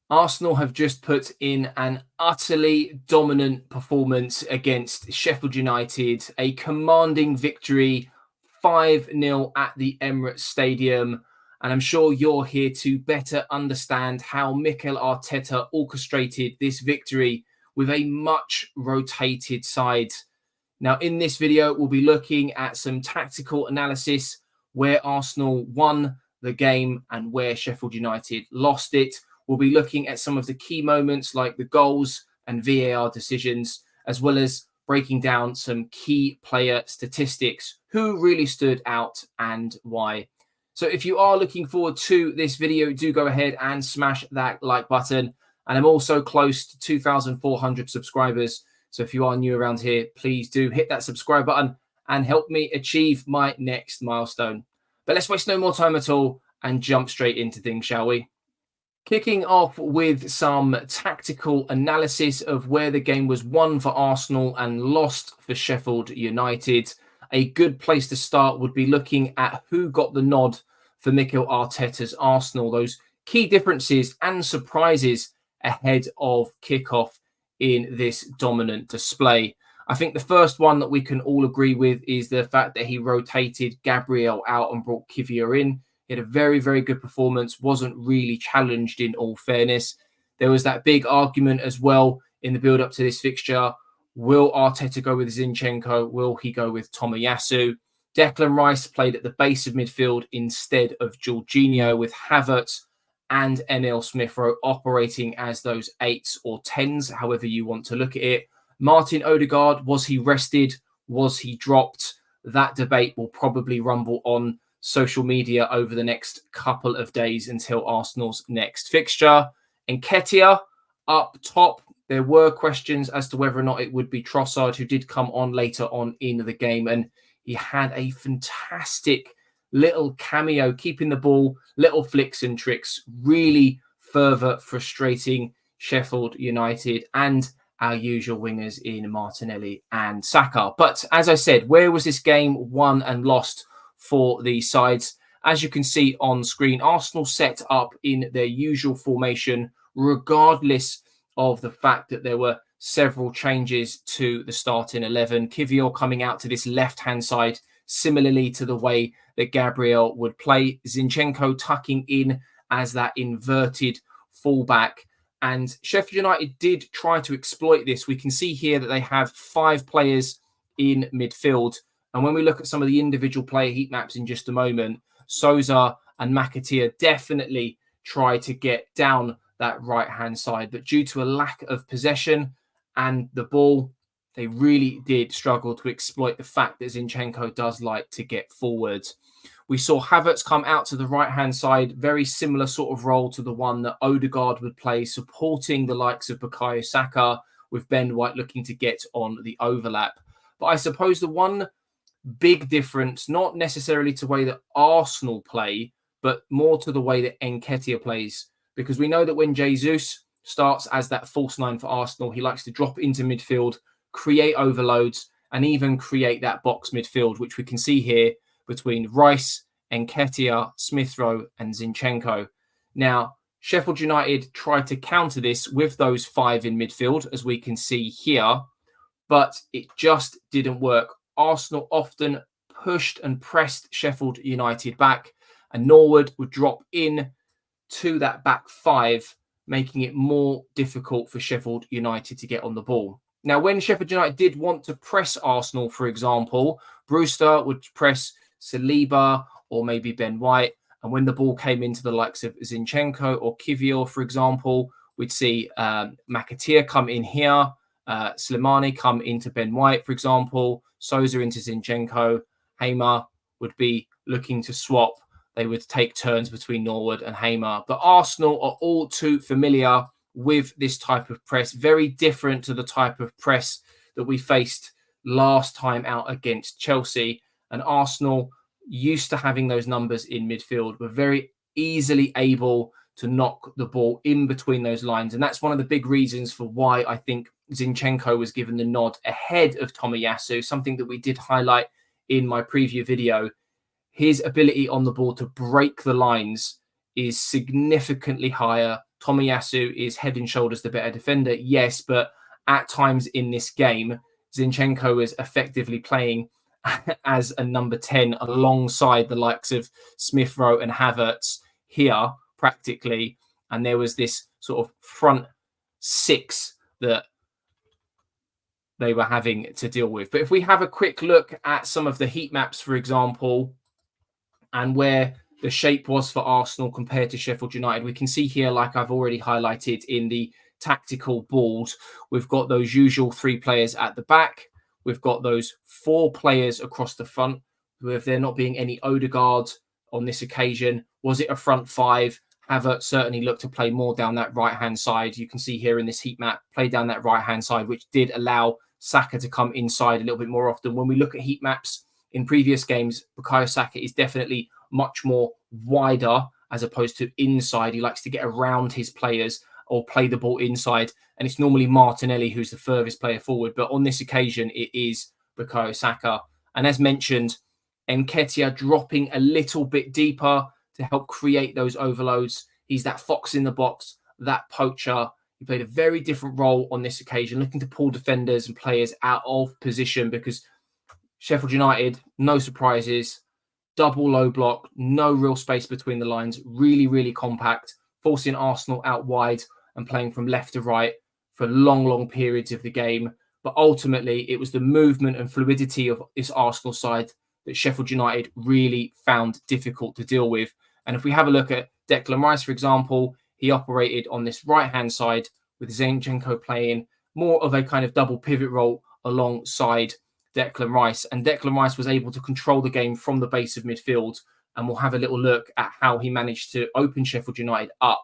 Arsenal have just put in an utterly dominant performance against Sheffield United, a commanding victory 5-0 at the Emirates Stadium. And I'm sure you're here to better understand how Mikel Arteta orchestrated this victory with a much rotated side. Now, in this video, we'll be looking at some tactical analysis where Arsenal won the game and where Sheffield United lost it. We'll be looking at some of the key moments like the goals and VAR decisions, as well as breaking down some key player statistics, who really stood out and why. So if you are looking forward to this video, do go ahead and smash that like button. And I'm also close to 2,400 subscribers. So if you are new around here, please do hit that subscribe button and help me achieve my next milestone. But let's waste no more time at all and jump straight into things, shall we? Kicking off with some tactical analysis of where the game was won for Arsenal and lost for Sheffield United. A good place to start would be looking at who got the nod for Mikel Arteta's Arsenal, those key differences and surprises ahead of kickoff in this dominant display. I think the first one that we can all agree with is the fact that he rotated Gabriel out and brought Nketiah in. He had a very, very good performance, wasn't really challenged in all fairness. There was that big argument as well in the build-up to this fixture. Will Arteta go with Zinchenko? Will he go with Tomiyasu? Declan Rice played at the base of midfield instead of Jorginho, with Havertz and Emile Smith-Rowe operating as those 8s or 10s, however you want to look at it. Martin Odegaard, was he rested? Was he dropped? That debate will probably rumble on social media over the next couple of days until Arsenal's next fixture. Nketiah up top. There were questions as to whether or not it would be Trossard, who did come on later on in the game, and he had a fantastic little cameo, keeping the ball, little flicks and tricks, really further frustrating Sheffield United and our usual wingers in Martinelli and Saka. But as I said, where was this game won and lost for the sides? As you can see on screen, Arsenal set up in their usual formation, regardless of the fact that there were several changes to the starting 11. Nketiah coming out to this left-hand side, similarly to the way that Gabriel would play. Zinchenko tucking in as that inverted fullback. And Sheffield United did try to exploit this. We can see here that they have 5 players in midfield. And when we look at some of the individual player heat maps in just a moment, Souza and Nketiah definitely try to get down that right-hand side. But due to a lack of possession and the ball, they really did struggle to exploit the fact that Zinchenko does like to get forward. We saw Havertz come out to the right-hand side, very similar sort of role to the one that Odegaard would play, supporting the likes of Bukayo Saka, with Ben White looking to get on the overlap. But I suppose the one big difference, not necessarily to the way that Arsenal play, but more to the way that Nketiah plays. Because we know that when Jesus starts as that false 9 for Arsenal, he likes to drop into midfield, create overloads, and even create that box midfield, which we can see here between Rice, Nketiah, Smith-Rowe, and Zinchenko. Now, Sheffield United tried to counter this with those 5 in midfield, as we can see here, but it just didn't work. Arsenal often pushed and pressed Sheffield United back, and Norwood would drop in to that back 5, making it more difficult for Sheffield United to get on the ball. Now, when Sheffield United did want to press Arsenal, for example, Brewster would press Saliba or maybe Ben White. And when the ball came into the likes of Zinchenko or Nketiah, for example, we'd see Nketiah come in here, Slimani come into Ben White, for example, Souza into Zinchenko. Hamer would be looking to swap. They would take turns between Norwood and Hamer. But Arsenal are all too familiar with this type of press, very different to the type of press that we faced last time out against Chelsea. And Arsenal, used to having those numbers in midfield, were very easily able to knock the ball in between those lines. And that's one of the big reasons for why I think Zinchenko was given the nod ahead of Tomiyasu, something that we did highlight in my preview video. His ability on the ball to break the lines is significantly higher. Tomiyasu is head and shoulders the better defender, yes, but at times in this game, Zinchenko is effectively playing as a number 10 alongside the likes of Smith Rowe and Havertz here, practically. And there was this sort of front six that they were having to deal with. But if we have a quick look at some of the heat maps, for example, and where the shape was for Arsenal compared to Sheffield United, we can see here, like I've already highlighted in the tactical board, we've got those usual 3 players at the back. We've got those 4 players across the front, with there not being any Odegaard on this occasion. Was it a front 5? Havertz certainly looked to play more down that right-hand side. You can see here in this heat map, play down that right-hand side, which did allow Saka to come inside a little bit more often. When we look at heat maps in previous games, Bukayo Saka is definitely much more wider as opposed to inside. He likes to get around his players or play the ball inside. And it's normally Martinelli who's the furthest player forward. But on this occasion, it is Bukayo Saka. And as mentioned, Nketiah dropping a little bit deeper to help create those overloads. He's that fox in the box, that poacher. He played a very different role on this occasion, looking to pull defenders and players out of position, because Sheffield United, no surprises, double low block, no real space between the lines, really, really compact, forcing Arsenal out wide and playing from left to right for long, long periods of the game. But ultimately, it was the movement and fluidity of this Arsenal side that Sheffield United really found difficult to deal with. And if we have a look at Declan Rice, for example, he operated on this right-hand side with Zinchenko playing more of a kind of double pivot role alongside Declan Rice. And Declan Rice was able to control the game from the base of midfield. And we'll have a little look at how he managed to open Sheffield United up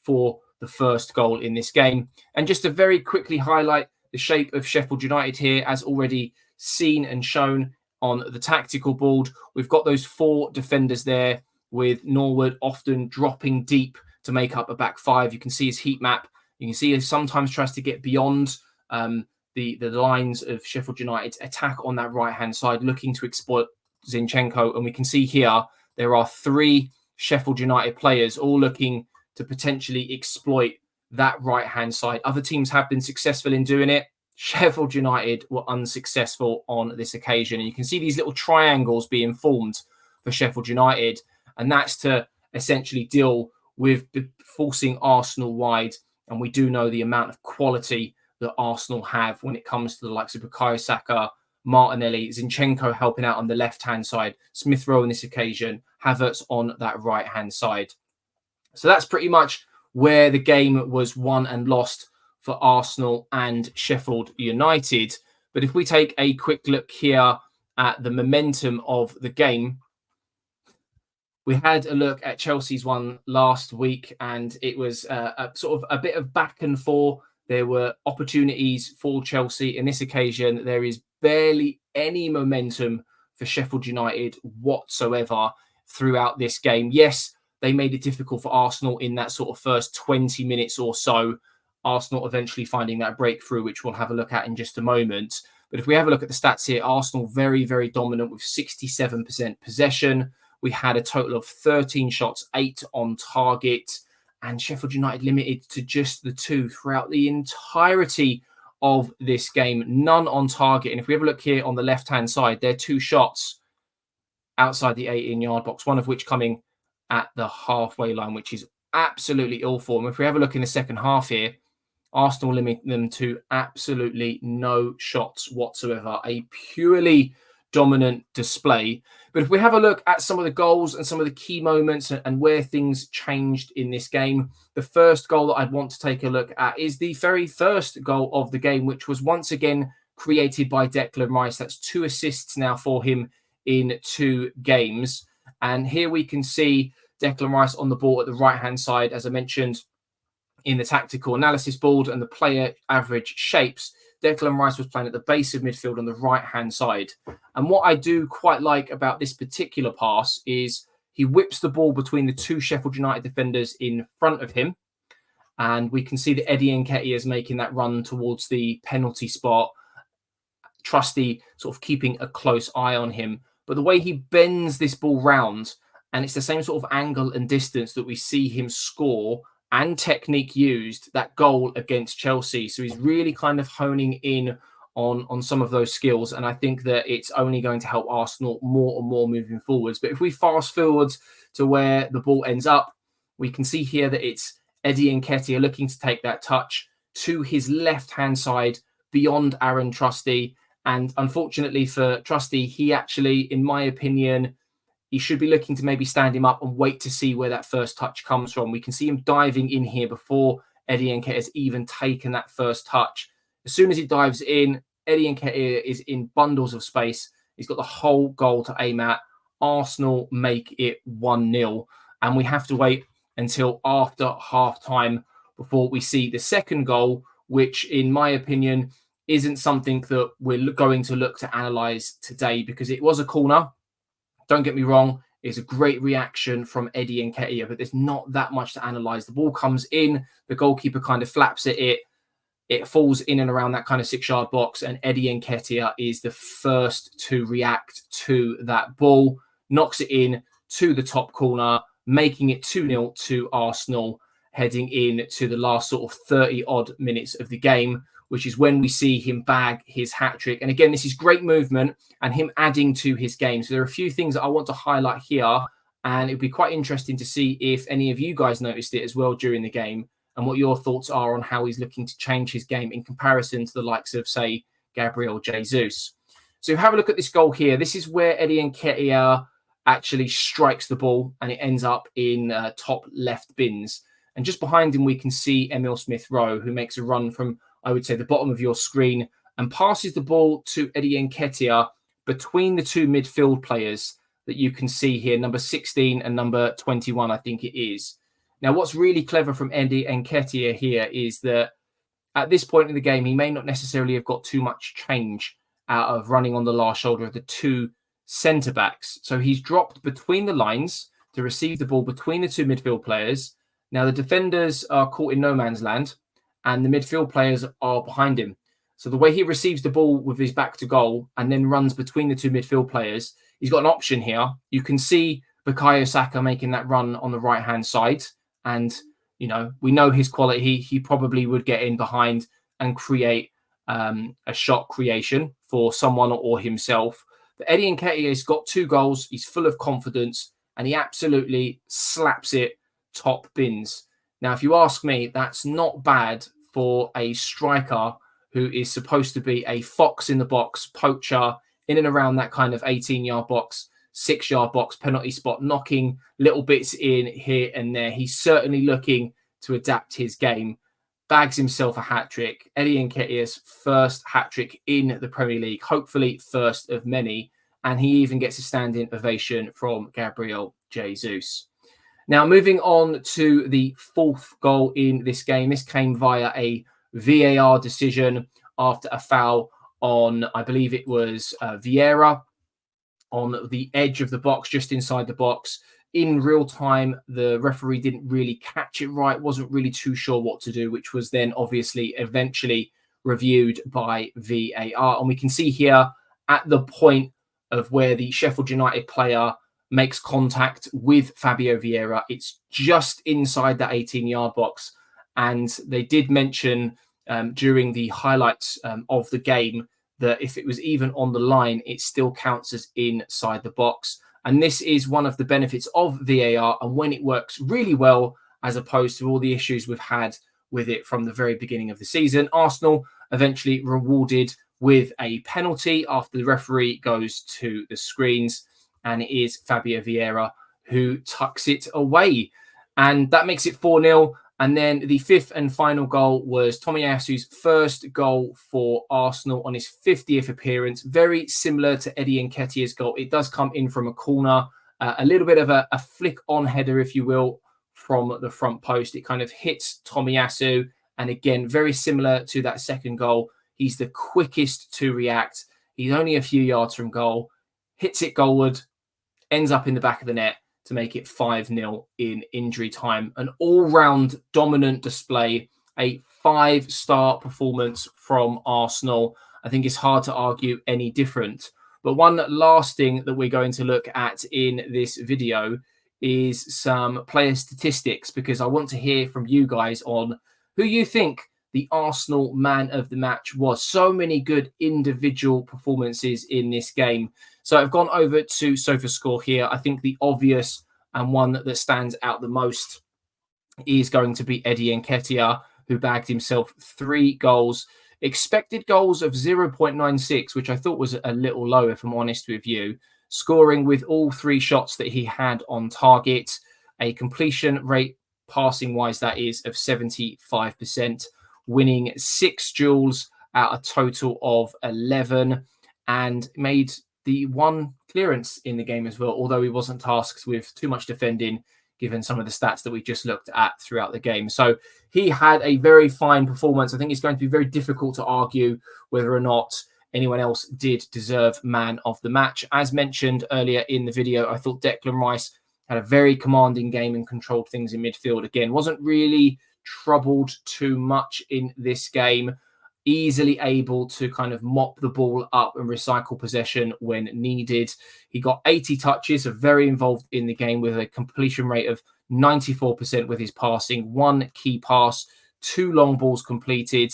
for the first goal in this game. And just to very quickly highlight the shape of Sheffield United here, as already seen and shown on the tactical board, we've got those 4 defenders there, with Norwood often dropping deep to make up a back 5. You can see his heat map. You can see he sometimes tries to get beyond the lines of Sheffield United's attack on that right-hand side, looking to exploit Zinchenko. And we can see here there are 3 Sheffield United players all looking to potentially exploit that right-hand side. Other teams have been successful in doing it. Sheffield United were unsuccessful on this occasion. And you can see these little triangles being formed for Sheffield United. And that's to essentially deal with forcing Arsenal wide. And we do know the amount of quality that Arsenal have when it comes to the likes of Bukayo Saka, Martinelli, Zinchenko helping out on the left-hand side, Smith Rowe on this occasion, Havertz on that right-hand side. So that's pretty much where the game was won and lost for Arsenal and Sheffield United. But if we take a quick look here at the momentum of the game, we had a look at Chelsea's one last week, and it was a sort of a bit of back and forth. There were opportunities for Chelsea. In this occasion, there is barely any momentum for Sheffield United whatsoever throughout this game. Yes, they made it difficult for Arsenal in that sort of first 20 minutes or so. Arsenal eventually finding that breakthrough, which we'll have a look at in just a moment. But if we have a look at the stats here, Arsenal very, very dominant with 67% possession. We had a total of 13 shots, 8 on target, and Sheffield United limited to just the 2 throughout the entirety of this game, none on target. And if we have a look here on the left-hand side, there are 2 shots outside the 18-yard box, one of which coming at the halfway line, which is absolutely ill form. If we have a look in the second half here, Arsenal limit them to absolutely no shots whatsoever, a purely dominant display. But if we have a look at some of the goals and some of the key moments and where things changed in this game, the first goal that I'd want to take a look at is the very first goal of the game, which was once again created by Declan Rice. That's 2 assists now for him in 2 games. And here we can see Declan Rice on the ball at the right-hand side, as I mentioned in the tactical analysis board and the player average shapes. Declan Rice was playing at the base of midfield on the right-hand side. And what I do quite like about this particular pass is he whips the ball between the 2 Sheffield United defenders in front of him. And we can see that Nketiah is making that run towards the penalty spot. Trusty sort of keeping a close eye on him. But the way he bends this ball round, and it's the same sort of angle and distance that we see him score and technique used that goal against Chelsea. So he's really kind of honing in on some of those skills. And I think that it's only going to help Arsenal more and more moving forwards. But if we fast forward to where the ball ends up, we can see here that it's Eddie Nketiah looking to take that touch to his left-hand side beyond Aaron Trusty. And unfortunately for Trusty, he actually, in my opinion, he should be looking to maybe stand him up and wait to see where that first touch comes from. We can see him diving in here before Eddie Nketiah has even taken that first touch. As soon as he dives in, Eddie Nketiah is in bundles of space. He's got the whole goal to aim at. Arsenal make it 1-0. And we have to wait until after half-time before we see the second goal, which, in my opinion, isn't something that we're going to look to analyse today because it was a corner. Don't get me wrong, it's a great reaction from Eddie Nketiah, but there's not that much to analyse. The ball comes in, the goalkeeper kind of flaps at it, it falls in and around that kind of 6-yard box, and Eddie Nketiah is the first to react to that ball, knocks it in to the top corner, making it 2-0 to Arsenal, heading in to the last sort of 30-odd minutes of the game, which is when we see him bag his hat-trick. And again, this is great movement and him adding to his game. So there are a few things that I want to highlight here, and it'd be quite interesting to see if any of you guys noticed it as well during the game and what your thoughts are on how he's looking to change his game in comparison to the likes of, say, Gabriel Jesus. So have a look at this goal here. This is where Eddie Nketiah actually strikes the ball and it ends up in top left bins. And just behind him, we can see Emile Smith-Rowe, who makes a run from, I would say, the bottom of your screen and passes the ball to Eddie Nketiah between the two midfield players that you can see here, number 16 and number 21, I think it is. Now, what's really clever from Eddie Nketiah here is that at this point in the game, he may not necessarily have got too much change out of running on the last shoulder of the two centre-backs. So he's dropped between the lines to receive the ball between the two midfield players. Now, the defenders are caught in no man's land and the midfield players are behind him. So the way he receives the ball with his back to goal and then runs between the two midfield players, he's got an option here. You can see Bukayo Saka making that run on the right-hand side. And, you know, we know his quality. He probably would get in behind and create a shot creation for someone or himself. But Eddie Nketiah has got 2 goals. He's full of confidence and he absolutely slaps it top bins. Now, if you ask me, that's not bad for a striker who is supposed to be a fox in the box, poacher, in and around that kind of 18-yard box, 6-yard box, penalty spot, knocking little bits in here and there. He's certainly looking to adapt his game. Bags himself a hat-trick. Eddie Nketiah's first hat-trick in the Premier League, hopefully first of many. And he even gets a standing ovation from Gabriel Jesus. Now, moving on to the 4th goal in this game. This came via a VAR decision after a foul on, I believe it was Vieira, on the edge of the box, just inside the box. In real time, the referee didn't really catch it right, wasn't really too sure what to do, which was then obviously eventually reviewed by VAR. And we can see here at the point of where the Sheffield United player makes contact with Fabio Vieira, it's just inside that 18-yard box. And they did mention during the highlights of the game that if it was even on the line, it still counts as inside the box. And this is one of the benefits of VAR and when it works really well, as opposed to all the issues we've had with it from the very beginning of the season. Arsenal eventually rewarded with a penalty after the referee goes to the screens, and it is Fabio Vieira who tucks it away. And that makes it 4-0. And then the 5th and final goal was Tomiyasu's first goal for Arsenal on his 50th appearance. Very similar to Eddie Nketiah's goal. It does come in from a corner, a little bit of a flick-on header, if you will, from the front post. It kind of hits Tomiyasu. And again, very similar to that second goal. He's the quickest to react. He's only a few yards from goal. Hits it goalward, ends up in the back of the net to make it 5-0 in injury time. An all-round dominant display, a 5-star performance from Arsenal. I think it's hard to argue any different. But one last thing that we're going to look at in this video is some player statistics, because I want to hear from you guys on who you think the Arsenal man of the match was. So many good individual performances in this game. So I've gone over to SofaScore here. I think the obvious and one that stands out the most is going to be Eddie Nketiah, who bagged himself 3 goals. Expected goals of 0.96, which I thought was a little low, if I'm honest with you. Scoring with all 3 shots that he had on target. A completion rate, passing-wise, that is, of 75%. Winning 6 duels out a total of 11. And made the 1 clearance in the game as well, although he wasn't tasked with too much defending, given some of the stats that we just looked at throughout the game. So he had a very fine performance. I think it's going to be very difficult to argue whether or not anyone else did deserve man of the match. As mentioned earlier in the video, I thought Declan Rice had a very commanding game and controlled things in midfield. Again, wasn't really troubled too much in this game. Easily able to kind of mop the ball up and recycle possession when needed. He got 80 touches, so very involved in the game with a completion rate of 94% with his passing, 1 key pass, 2 long balls completed.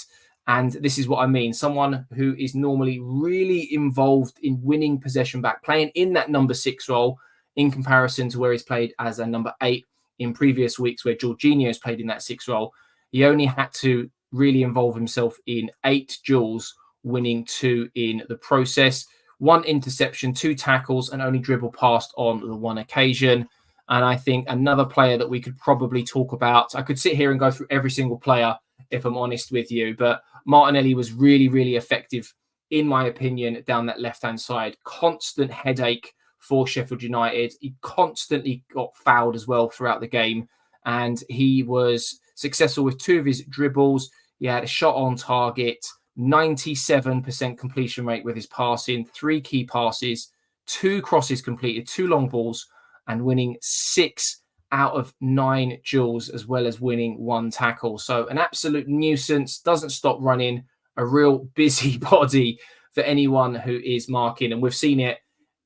And this is what I mean. Someone who is normally really involved in winning possession back, playing in that number 6 role in comparison to where he's played as a number 8 in previous weeks where Jorginho's played in that 6 role. He only had to really involve himself in 8 duels, winning 2 in the process. 1 interception, 2 tackles, and only dribble past on the 1 occasion. And I think another player that we could probably talk about, I could sit here and go through every single player, if I'm honest with you, but Martinelli was really, really effective, in my opinion, down that left-hand side. Constant headache for Sheffield United. He constantly got fouled as well throughout the game, and he was successful with 2 of his dribbles. He had a shot on target, 97% completion rate with his passing, 3 key passes, 2 crosses completed, 2 long balls, and winning 6 out of 9 duels, as well as winning 1 tackle. So an absolute nuisance, doesn't stop running, a real busybody for anyone who is marking. And we've seen it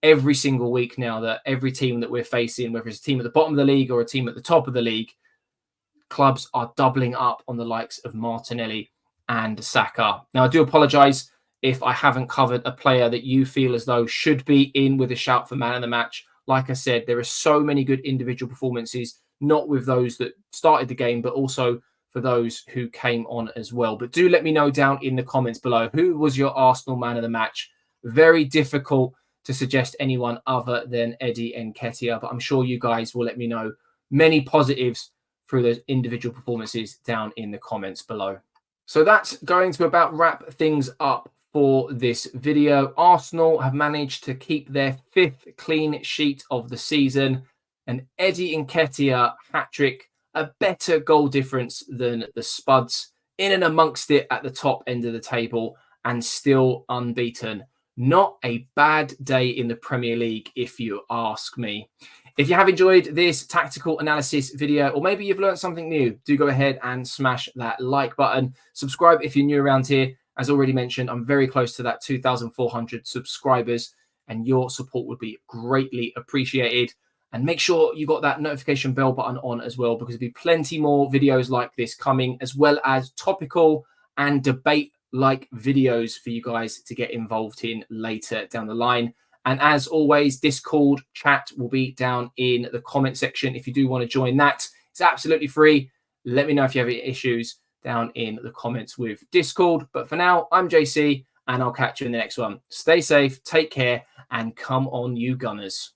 every single week now, that every team that we're facing, whether it's a team at the bottom of the league or a team at the top of the league, clubs are doubling up on the likes of Martinelli and Saka. Now, I do apologise if I haven't covered a player that you feel as though should be in with a shout for man of the match. Like I said, there are so many good individual performances, not with those that started the game, but also for those who came on as well. But do let me know down in the comments below, who was your Arsenal man of the match? Very difficult to suggest anyone other than Eddie Nketiah, but I'm sure you guys will let me know many positives through those individual performances down in the comments below. So that's going to about wrap things up for this video. Arsenal have managed to keep their 5th clean sheet of the season. And Eddie Nketiah hat-trick, a better goal difference than the Spuds, in and amongst it at the top end of the table, and still unbeaten. Not a bad day in the Premier League, if you ask me. If you have enjoyed this tactical analysis video, or maybe you've learned something new, do go ahead and smash that like button. Subscribe if you're new around here. As already mentioned, I'm very close to that 2,400 subscribers, and your support would be greatly appreciated. And make sure you got that notification bell button on as well, because there'll be plenty more videos like this coming, as well as topical and debate-like videos for you guys to get involved in later down the line. And as always, Discord chat will be down in the comment section. If you do want to join that, it's absolutely free. Let me know if you have any issues down in the comments with Discord. But for now, I'm JC, and I'll catch you in the next one. Stay safe, take care, and come on, you Gunners.